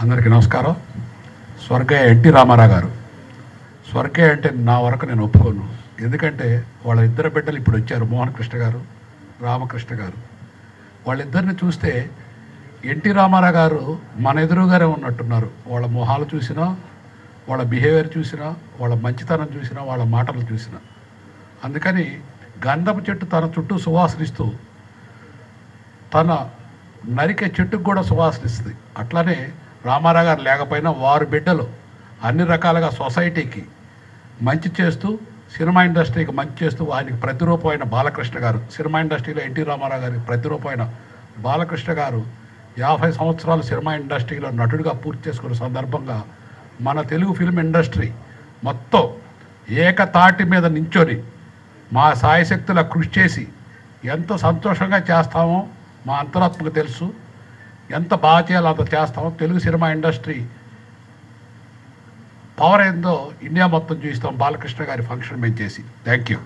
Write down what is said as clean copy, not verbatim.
అందరికీ నమస్కారం. స్వర్గీయ ఎన్టీ రామారావు గారు. స్వర్గీయ అంటే నా వరకు నేను ఒప్పుకోను. ఎందుకంటే వాళ్ళ ఇద్దరు బిడ్డలు ఇప్పుడు వచ్చారు, మోహన్ కృష్ణ గారు, రామకృష్ణ గారు. వాళ్ళిద్దరిని చూస్తే ఎన్టీ రామారావు గారు మన ఎదురుగానే ఉన్నట్టున్నారు. వాళ్ళ మొహాలు చూసినా, వాళ్ళ బిహేవియర్ చూసినా, వాళ్ళ మంచితనం చూసినా, వాళ్ళ మాటలు చూసినా. అందుకని గంధపు చెట్టు తన చుట్టూ సువాసనిస్తూ తన నరికే చెట్టుకు కూడా సువాసనిస్తుంది. అట్లానే రామారావు గారు లేకపోయినా వారి బిడ్డలు అన్ని రకాలుగా సొసైటీకి మంచి చేస్తూ, సినిమా ఇండస్ట్రీకి మంచి చేస్తూ, ఆయనకి ప్రతిరూపమైన బాలకృష్ణ గారు, సినిమా ఇండస్ట్రీలో ఎన్టీ రామారావు గారికి ప్రతిరూపమైన బాలకృష్ణ గారు 50 సంవత్సరాలు సినిమా ఇండస్ట్రీలో నటుడిగా పూర్తి చేసుకున్న సందర్భంగా మన తెలుగు ఫిల్మ్ ఇండస్ట్రీ మొత్తం ఏకతాటి మీద నించొని మా సాయశక్తుల కృషి చేసి ఎంత సంతోషంగా చేస్తామో మా అంతరాత్మకు తెలుసు. ఎంత బాగా చేయాలో అంత చేస్తామో. తెలుగు సినిమా ఇండస్ట్రీ పవర్ ఏందో ఇండియా మొత్తం చూస్తాం బాలకృష్ణ గారి ఫంక్షన్ మేము చేసి. Thank you.